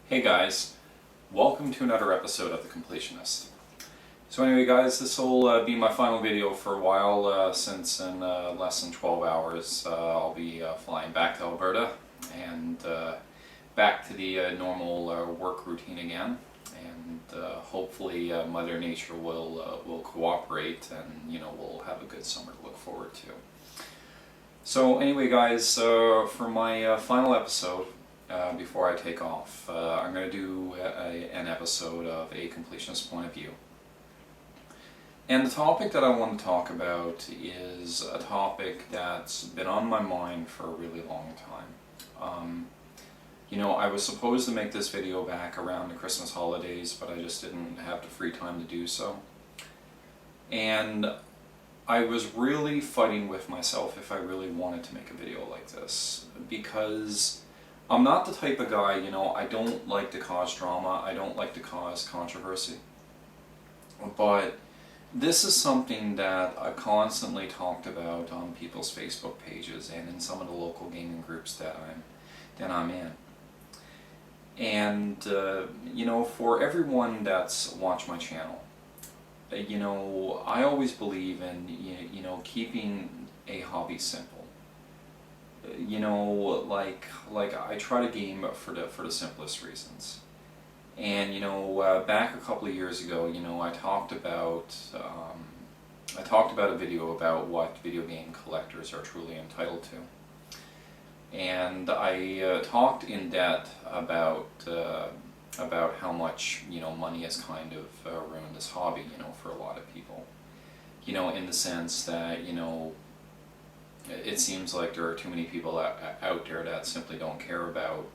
Hey guys, welcome to another episode of The Completionist. So anyway guys, this will be my final video for a while since in less than 12 hours I'll be flying back to Alberta and back to the normal work routine again, and hopefully Mother Nature will cooperate, and we'll have a good summer to look forward to. So anyway guys, for my final episode, before I take off, I'm going to do an episode of a completionist point of view. And the topic that I want to talk about is a topic that's been on my mind for a really long time. I was supposed to make this video back around the Christmas holidays, but I just didn't have the free time to do so. And I was really fighting with myself if I really wanted to make a video like this, because I'm not the type of guy, I don't like to cause drama, I don't like to cause controversy. But this is something that I've constantly talked about on people's Facebook pages and in some of the local gaming groups that I'm in. And, for everyone that's watched my channel, I always believe in, keeping a hobby simple. Like I try to game for the simplest reasons. And back a couple of years ago, I talked about a video about what video game collectors are truly entitled to. And I talked in depth about how much money has kind of ruined this hobby, for a lot of people. In the sense that it seems like there are too many people out there that simply don't care about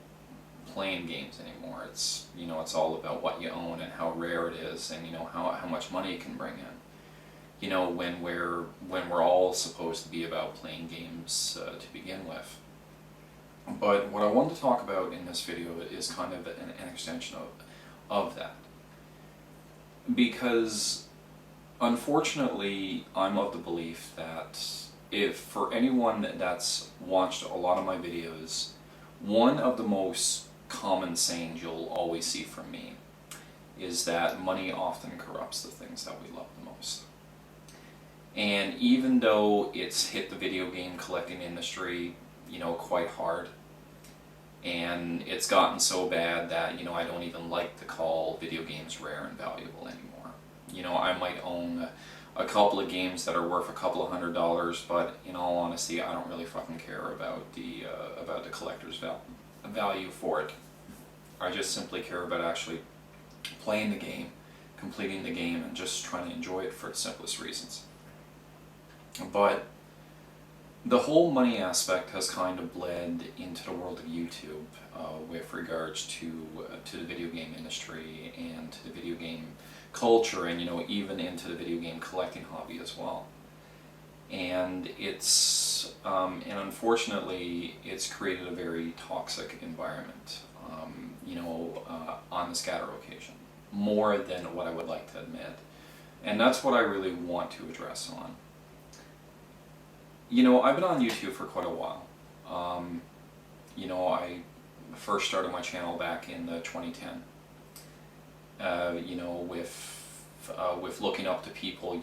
playing games anymore. It's it's all about what you own and how rare it is, and how much money it can bring in. When we're all supposed to be about playing games to begin with. But what I want to talk about in this video is kind of an extension of that. Because unfortunately, I'm of the belief that if for anyone that's watched a lot of my videos, one of the most common sayings you'll always see from me is that money often corrupts the things that we love the most. And even though it's hit the video game collecting industry, quite hard, and it's gotten so bad that, I don't even like to call video games rare and valuable anymore. I might own a couple of games that are worth a couple of $100s, but in all honesty, I don't really fucking care about the collector's value for it. I just simply care about actually playing the game, completing the game, and just trying to enjoy it for the simplest reasons. But the whole money aspect has kind of bled into the world of YouTube with regards to the video game industry and to the video game culture, and even into the video game collecting hobby as well. And it's unfortunately it's created a very toxic environment, on the scatter occasion, more than what I would like to admit. And that's what I really want to address on. I've been on YouTube for quite a while. I first started my channel back in 2010. With looking up to people,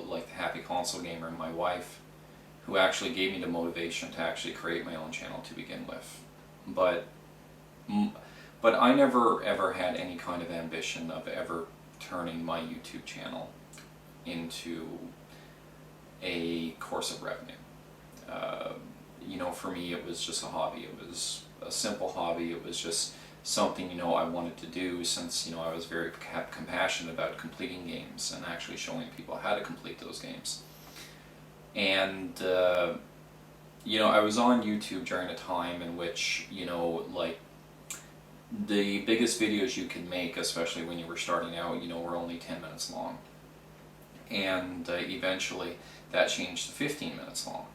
like the Happy Console Gamer and my wife, who actually gave me the motivation to actually create my own channel to begin with. But I never ever had any kind of ambition of ever turning my YouTube channel into a course of revenue. For me, it was just a hobby. It was a simple hobby. It was just something I wanted to do, since I was very compassionate about completing games and actually showing people how to complete those games. And I was on YouTube during a time in which like the biggest videos you could make, especially when you were starting out, were only 10 minutes long. And eventually that changed to 15 minutes long.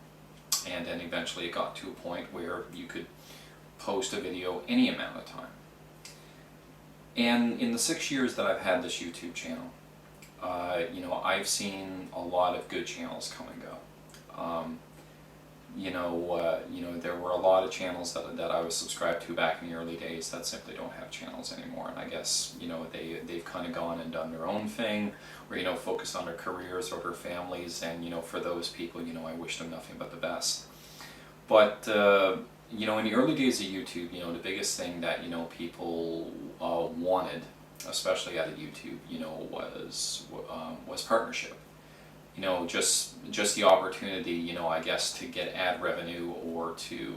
And then eventually it got to a point where you could post a video any amount of time. And in the 6 years that I've had this YouTube channel, I've seen a lot of good channels come and go. there were a lot of channels that I was subscribed to back in the early days that simply don't have channels anymore, and I guess they've kind of gone and done their own thing, or focused on their careers or their families, and for those people, I wish them nothing but the best. But in the early days of YouTube, the biggest thing that people wanted, especially out of YouTube, was partnership. Just the opportunity, I guess, to get ad revenue, or to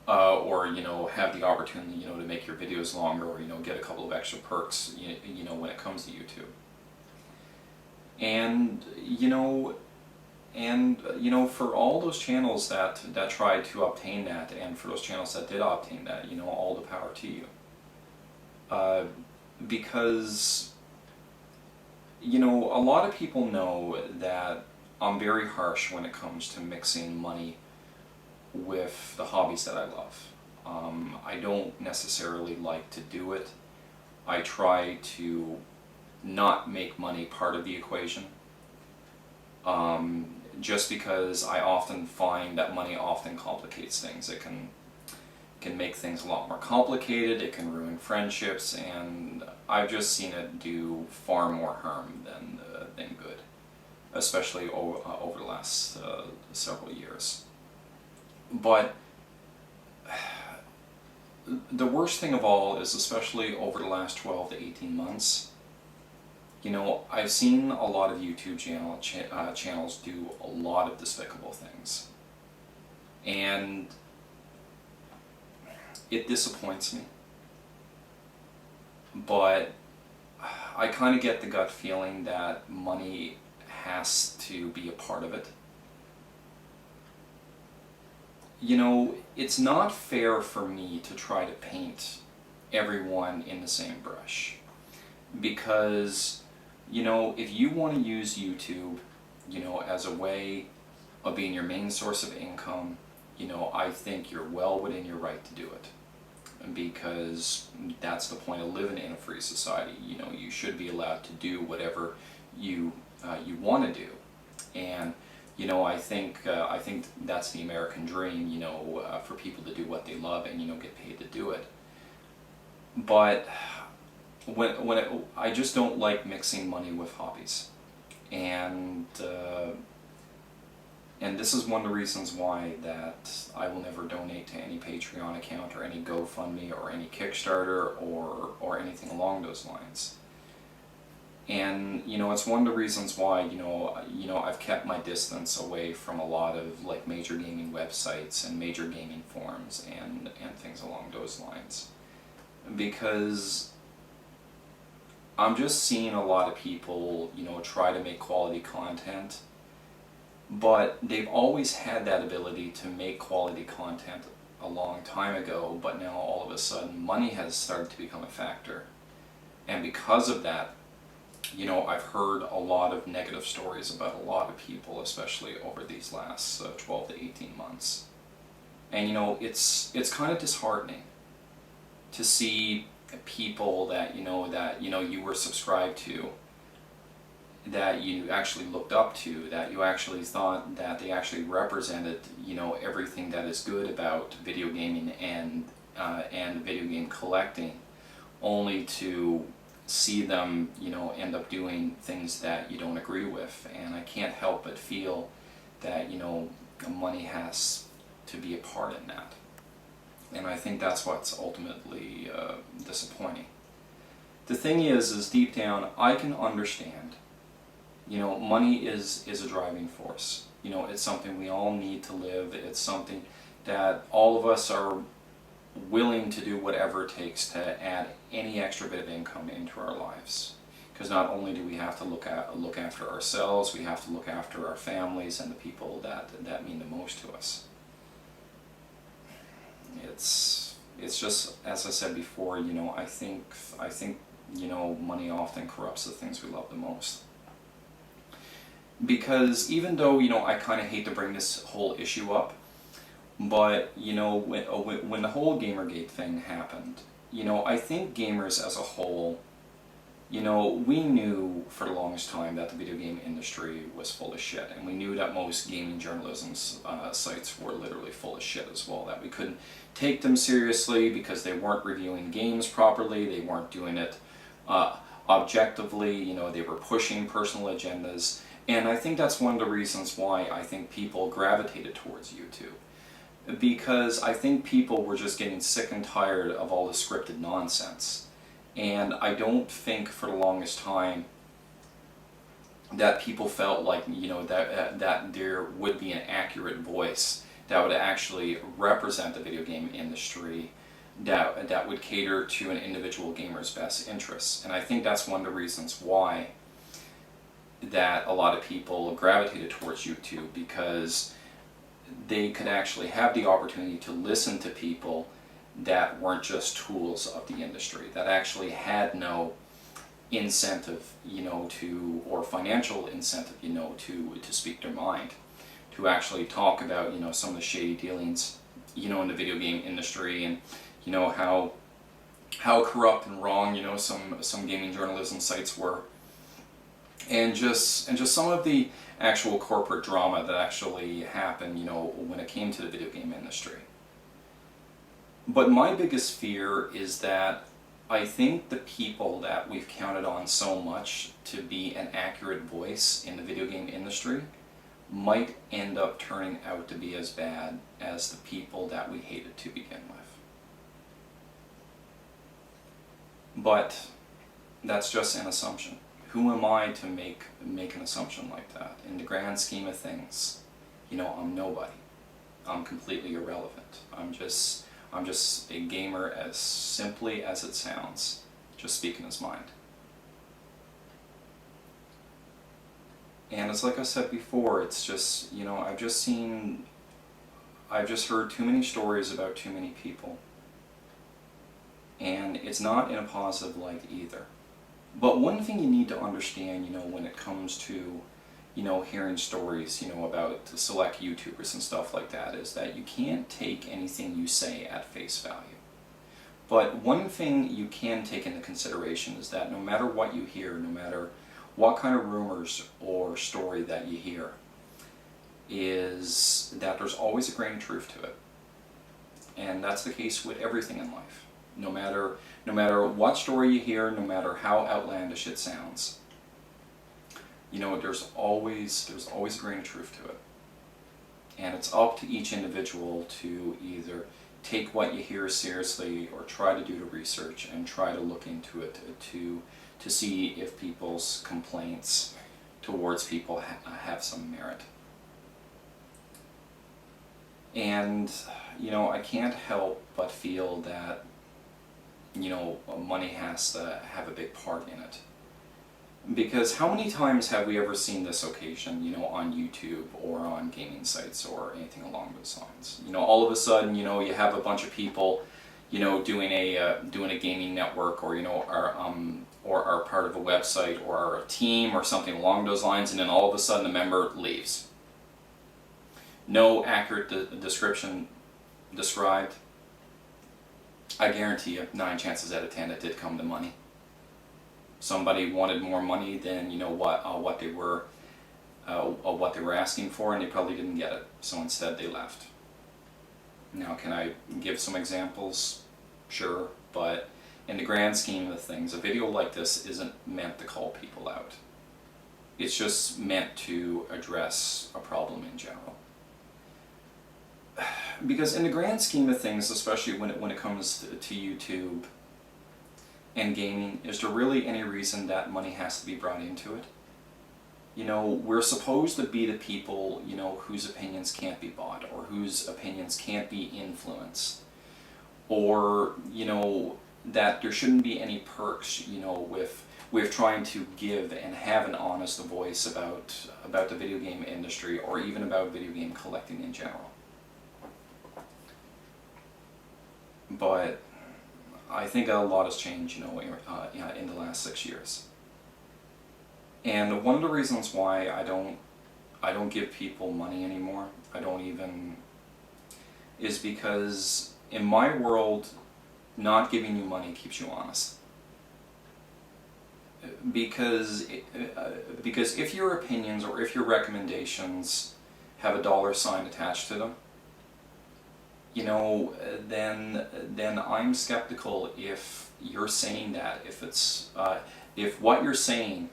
have the opportunity, to make your videos longer, or get a couple of extra perks, when it comes to YouTube. And for all those channels that tried to obtain that, and for those channels that did obtain that, all the power to you. Because a lot of people know that I'm very harsh when it comes to mixing money with the hobbies that I love. I don't necessarily like to do it. I try to not make money part of the equation. Just because I often find that money often complicates things. It can make things a lot more complicated, it can ruin friendships, and I've just seen it do far more harm than good, especially over the last several years. But the worst thing of all is, especially over the last 12 to 18 months, I've seen a lot of YouTube channels do a lot of despicable things, and it disappoints me. But I kind of get the gut feeling that money has to be a part of it. It's not fair for me to try to paint everyone in the same brush, because if you want to use YouTube, as a way of being your main source of income, I think you're well within your right to do it, because that's the point of living in a free society. You should be allowed to do whatever you want to do, and I think that's the American dream. For people to do what they love and get paid to do it. But I just don't like mixing money with hobbies, and this is one of the reasons why that I will never donate to any Patreon account or any GoFundMe or any Kickstarter or anything along those lines. And it's one of the reasons why I've kept my distance away from a lot of major gaming websites and major gaming forums and things along those lines, because I'm just seeing a lot of people try to make quality content, but they've always had that ability to make quality content a long time ago, but now all of a sudden money has started to become a factor. And because of that, I've heard a lot of negative stories about a lot of people, especially over these last 12 to 18 months. And it's kind of disheartening to see people that you were subscribed to, that you actually looked up to, that you actually thought that they actually represented everything that is good about video gaming and video game collecting, only to see them end up doing things that you don't agree with. And I can't help but feel that money has to be a part in that. And I think that's what's ultimately disappointing. The thing is deep down, I can understand. Money is a driving force. It's something we all need to live. It's something that all of us are willing to do whatever it takes to add any extra bit of income into our lives. Because not only do we have to look after ourselves, we have to look after our families and the people that mean the most to us. It's just, as I said before, I think money often corrupts the things we love the most. Because even though I kind of hate to bring this whole issue up, but when the whole Gamergate thing happened, I think gamers as a whole You know, we knew for the longest time that the video game industry was full of shit, and we knew that most gaming journalism sites were literally full of shit as well, that we couldn't take them seriously because they weren't reviewing games properly, they weren't doing it objectively, you know, they were pushing personal agendas, and I think that's one of the reasons why I think people gravitated towards YouTube. Because I think people were just getting sick and tired of all the scripted nonsense. And I don't think for the longest time that people felt like, you know, that there would be an accurate voice that would actually represent the video game industry, that would cater to an individual gamer's best interests. And I think that's one of the reasons why that a lot of people gravitated towards YouTube, because they could actually have the opportunity to listen to people that weren't just tools of the industry, that actually had no incentive, you know, to, or financial incentive, you know, to speak their mind, to actually talk about, you know, some of the shady dealings, you know, in the video game industry, and, you know, how corrupt and wrong, you know, some gaming journalism sites were, and just some of the actual corporate drama that actually happened, you know, when it came to the video game industry. But my biggest fear is that I think the people that we've counted on so much to be an accurate voice in the video game industry might end up turning out to be as bad as the people that we hated to begin with. But that's just an assumption. Who am I to make an assumption like that? In the grand scheme of things, you know, I'm nobody. I'm completely irrelevant. I'm just a gamer, as simply as it sounds, just speaking his mind. And it's like I said before, it's just, you know, I've just heard too many stories about too many people. And it's not in a positive light either. But one thing you need to understand, you know, when it comes to, you know, hearing stories, you know, about select YouTubers and stuff like that, is that you can't take anything you say at face value. But one thing you can take into consideration is that no matter what you hear, no matter what kind of rumors or story that you hear, is that there's always a grain of truth to it. And that's the case with everything in life. No matter what story you hear, no matter how outlandish it sounds, you know, there's always a grain of truth to it. And it's up to each individual to either take what you hear seriously or try to do the research and try to look into it to see if people's complaints towards people have some merit. And, you know, I can't help but feel that, you know, money has to have a big part in it. Because how many times have we ever seen this occasion, you know, on YouTube or on gaming sites or anything along those lines? You know, all of a sudden, you know, you have a bunch of people, you know, doing a gaming network, or, you know, are part of a website or are a team or something along those lines, and then all of a sudden the member leaves. No accurate description described. I guarantee you 9 chances out of 10 it did come to money. Somebody wanted more money than, you know, what they were asking for, and they probably didn't get it, so instead they left. Now, can I give some examples? Sure, but in the grand scheme of things, a video like this isn't meant to call people out. It's just meant to address a problem in general. Because in the grand scheme of things, especially when it comes to YouTube and gaming, is there really any reason that money has to be brought into it? You know, we're supposed to be the people, you know, whose opinions can't be bought, or whose opinions can't be influenced, or, you know, that there shouldn't be any perks, you know, with trying to give and have an honest voice about the video game industry, or even about video game collecting in general. But I think a lot has changed, you know, in the last 6 years. And one of the reasons why I don't give people money anymore, is because in my world, not giving you money keeps you honest. because if your opinions or if your recommendations have a dollar sign attached to them, you know, then I'm skeptical if you're saying that, if what you're saying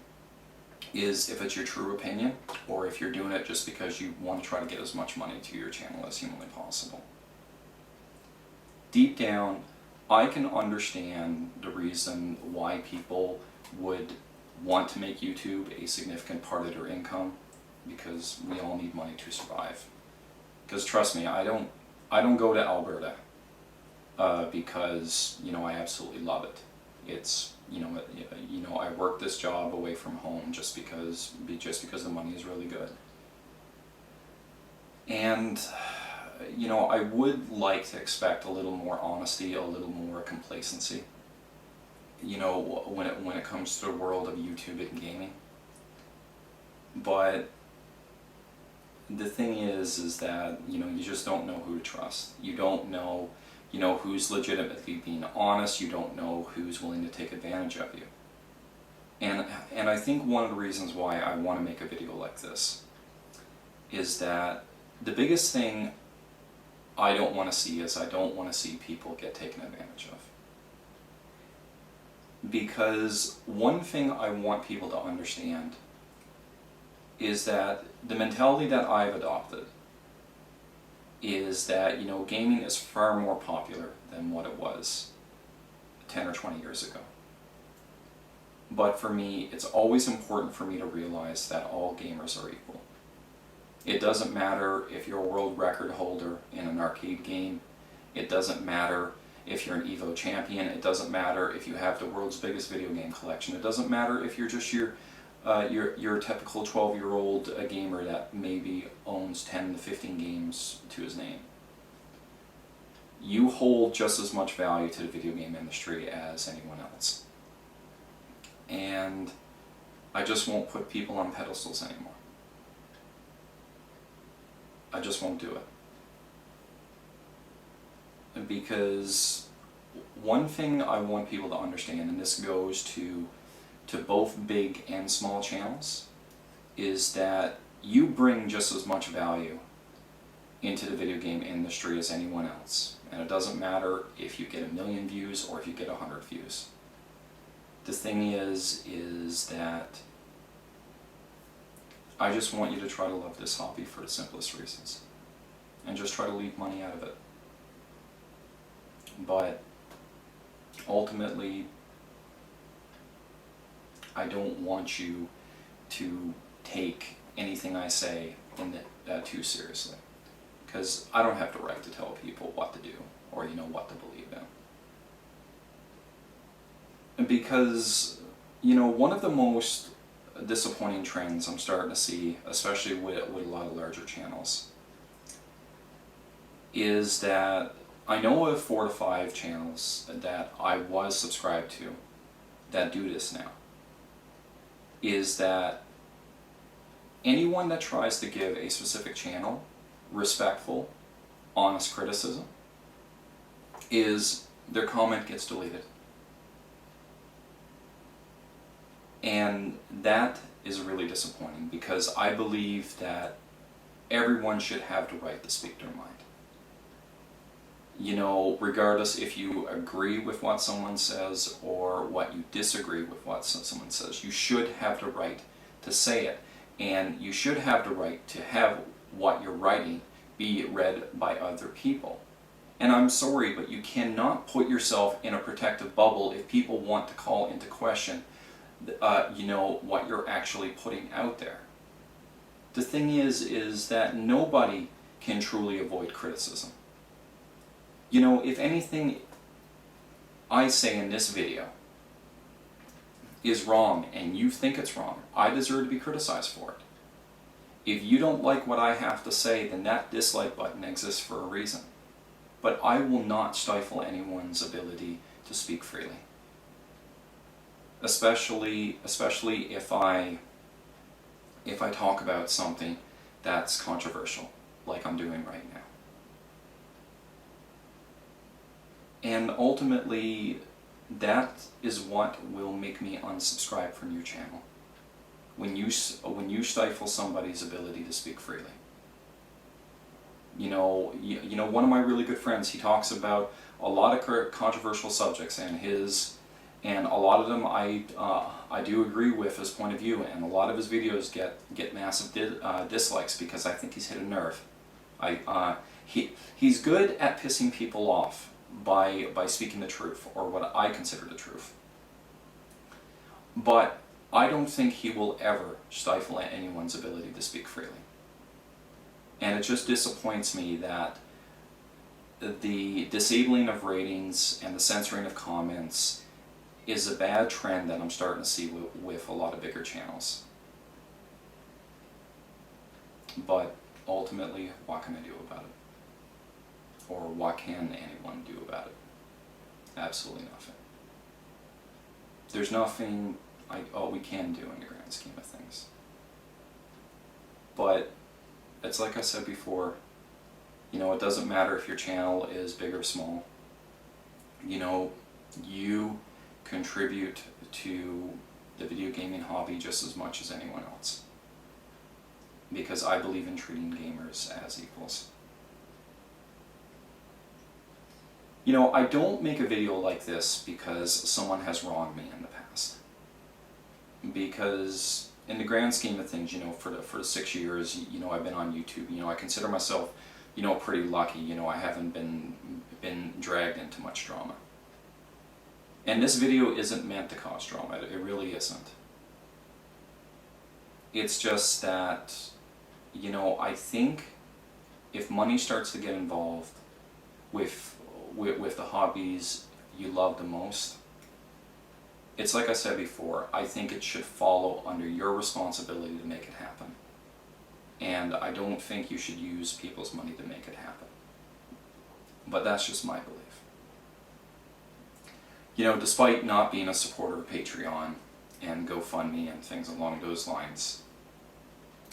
is if it's your true opinion, or if you're doing it just because you want to try to get as much money to your channel as humanly possible. Deep down, I can understand the reason why people would want to make YouTube a significant part of their income, because we all need money to survive. Because trust me, I don't go to Alberta because, you know, I absolutely love it. It's, you know, I work this job away from home just because the money is really good. And, you know, I would like to expect a little more honesty, a little more complacency, you know, when it comes to the world of YouTube and gaming. But the thing is that, you know, you just don't know who to trust. You don't know, you know, who's legitimately being honest. You don't know who's willing to take advantage of you. And I think one of the reasons why I want to make a video like this is that the biggest thing I don't want to see is I don't want to see people get taken advantage of. Because one thing I want people to understand is that the mentality that I've adopted is that, you know, gaming is far more popular than what it was 10 or 20 years ago. But for me, it's always important for me to realize that all gamers are equal. It doesn't matter if you're a world record holder in an arcade game. It doesn't matter if you're an EVO champion. It doesn't matter if you have the world's biggest video game collection. It doesn't matter if you're just your typical 12-year-old gamer that maybe owns 10 to 15 games to his name. You hold just as much value to the video game industry as anyone else. And I just won't put people on pedestals anymore. I just won't do it. Because one thing I want people to understand, and this goes to both big and small channels, is that you bring just as much value into the video game industry as anyone else. And it doesn't matter if you get 1 million views or if you get 100 views. The thing is that I just want you to try to love this hobby for the simplest reasons. And just try to leave money out of it. But ultimately, I don't want you to take anything I say too seriously. Because I don't have the right to tell people what to do or, you know, what to believe in. Because, you know, one of the most disappointing trends I'm starting to see, especially with a lot of larger channels, is that I know of 4 to 5 channels that I was subscribed to that do this now. Is that anyone that tries to give a specific channel respectful, honest criticism, is their comment gets deleted. And that is really disappointing, because I believe that everyone should have the right to speak their mind. You know, regardless if you agree with what someone says or what you disagree with what someone says, you should have the right to say it. And you should have the right to have what you're writing be read by other people. And I'm sorry, but you cannot put yourself in a protective bubble if people want to call into question you know, what you're actually putting out there. The thing is that nobody can truly avoid criticism. You know, if anything I say in this video is wrong and you think it's wrong, I deserve to be criticized for it. If you don't like what I have to say, then that dislike button exists for a reason. But I will not stifle anyone's ability to speak freely. Especially if I talk about something that's controversial, like I'm doing right now. And ultimately, that is what will make me unsubscribe from your channel. When you stifle somebody's ability to speak freely. You know, one of my really good friends, he talks about a lot of controversial subjects, and a lot of them I do agree with his point of view, and a lot of his videos get massive dislikes because I think he's hit a nerve. He's good at pissing people off by speaking the truth, or what I consider the truth. But I don't think he will ever stifle anyone's ability to speak freely. And it just disappoints me that the disabling of ratings and the censoring of comments is a bad trend that I'm starting to see with a lot of bigger channels. But ultimately, what can I do about it? Or what can anyone do about it? Absolutely nothing. There's nothing we can do in the grand scheme of things. But it's like I said before, you know, it doesn't matter if your channel is big or small. You know, you contribute to the video gaming hobby just as much as anyone else. Because I believe in treating gamers as equals. You know, I don't make a video like this because someone has wronged me in the past. Because in the grand scheme of things, you know, for the 6 years, you know, I've been on YouTube, you know, I consider myself, you know, pretty lucky. You know, I haven't been dragged into much drama. And this video isn't meant to cause drama. It really isn't. It's just that, you know, I think if money starts to get involved with the hobbies you love the most, it's like I said before, I think it should follow under your responsibility to make it happen. And I don't think you should use people's money to make it happen. But that's just my belief. You know, despite not being a supporter of Patreon and GoFundMe and things along those lines,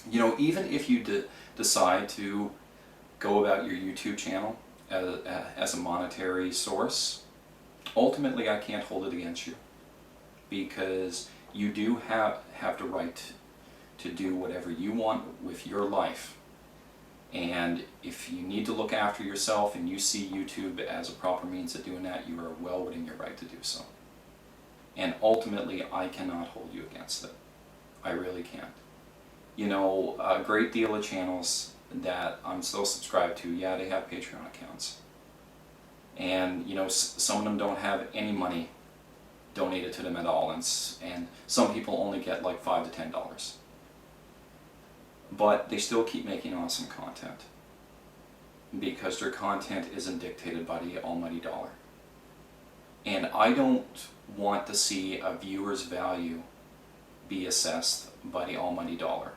you know, even if you decide to go about your YouTube channel as a monetary source, ultimately I can't hold it against you. Because you do have the right to do whatever you want with your life. And if you need to look after yourself and you see YouTube as a proper means of doing that, you are well within your right to do so. And ultimately, I cannot hold you against it. I really can't. You know, a great deal of channels that I'm still subscribed to, yeah, they have Patreon accounts. And, you know, some of them don't have any money donated to them at all, and some people only get like $5 to $10. But they still keep making awesome content because their content isn't dictated by the almighty dollar. And I don't want to see a viewer's value be assessed by the almighty dollar.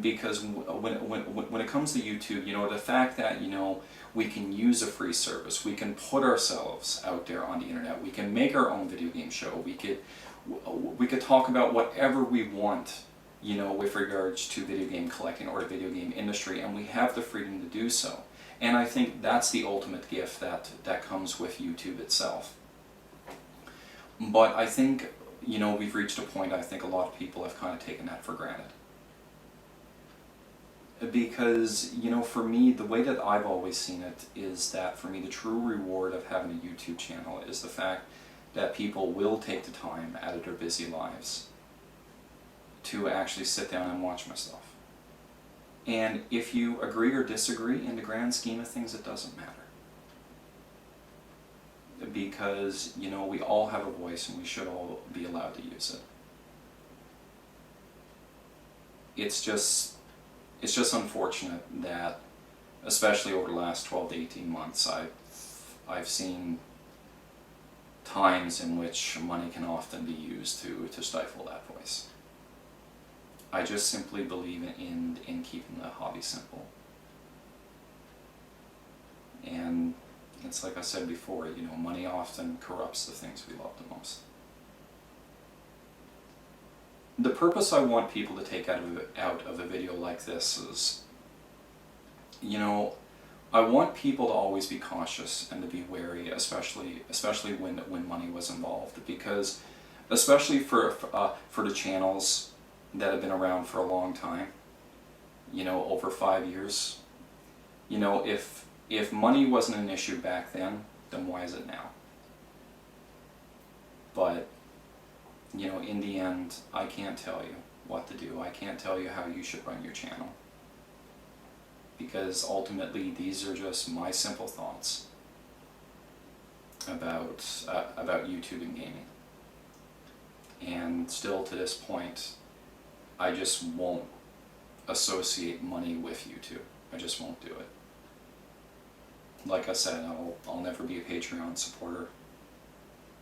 Because when it comes to YouTube, you know, the fact that, you know, we can use a free service, we can put ourselves out there on the internet, we can make our own video game show, we could talk about whatever we want, you know, with regards to video game collecting or the video game industry, and we have the freedom to do so. And I think that's the ultimate gift that comes with YouTube itself. But I think, you know, we've reached a point, I think a lot of people have kind of taken that for granted. Because, you know, for me, the way that I've always seen it is that for me the true reward of having a YouTube channel is the fact that people will take the time out of their busy lives to actually sit down and watch my stuff. And if you agree or disagree, in the grand scheme of things, it doesn't matter. Because, you know, we all have a voice and we should all be allowed to use it. It's just unfortunate that, especially over the last 12 to 18 months, I've seen times in which money can often be used to stifle that voice. I just simply believe in keeping the hobby simple. And it's like I said before, you know, money often corrupts the things we love the most. The purpose I want people to take out of a video like this is, you know, I want people to always be cautious and to be wary, especially when money was involved, because especially for the channels that have been around for a long time, you know, over 5 years, you know, if money wasn't an issue back then why is it now? But, you know, in the end, I can't tell you what to do. I can't tell you how you should run your channel, because ultimately these are just my simple thoughts about YouTube and gaming. And still to this point, I just won't associate money with YouTube. I just won't do it. Like I said, I'll never be a Patreon supporter,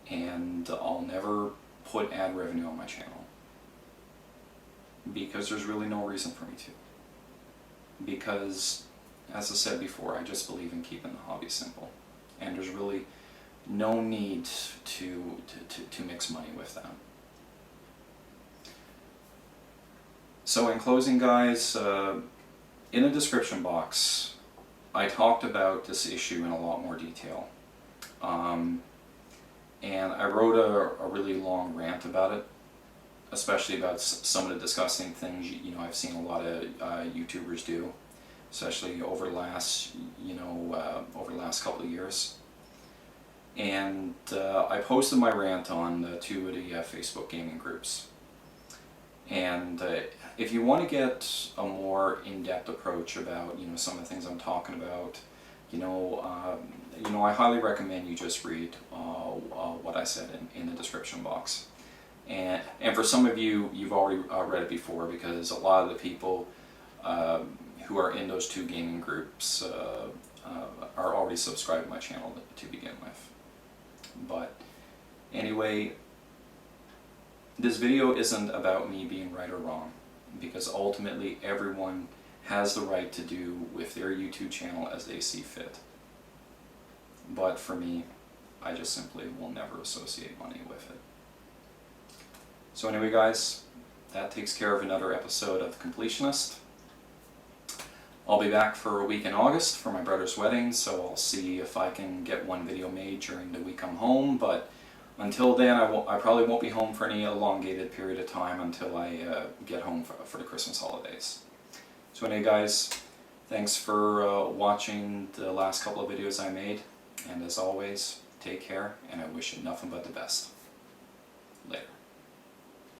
and I'll never put ad revenue on my channel, because there's really no reason for me to. Because, as I said before, I just believe in keeping the hobby simple, and there's really no need to mix money with that. So in closing, guys, in the description box, I talked about this issue in a lot more detail. And I wrote a really long rant about it, especially about some of the disgusting things, you know, I've seen a lot of YouTubers do, especially over the last, over the last couple of years. And I posted my rant on 2 of the Facebook gaming groups. And if you want to get a more in-depth approach about, you know, some of the things I'm talking about, I highly recommend you just read what I said in the description box. And for some of you, you've already read it before, because a lot of the people who are in those 2 gaming groups are already subscribed to my channel to begin with. But anyway, this video isn't about me being right or wrong, because ultimately everyone has the right to do with their YouTube channel as they see fit. But for me, I just simply will never associate money with it. So anyway, guys, that takes care of another episode of The Completionist. I'll be back for a week in August for my brother's wedding, so I'll see if I can get one video made during the week I'm home, but until then, I probably won't be home for any elongated period of time until I get home for the Christmas holidays. So anyway, guys, thanks for watching the last couple of videos I made, and as always, take care, and I wish you nothing but the best. Later.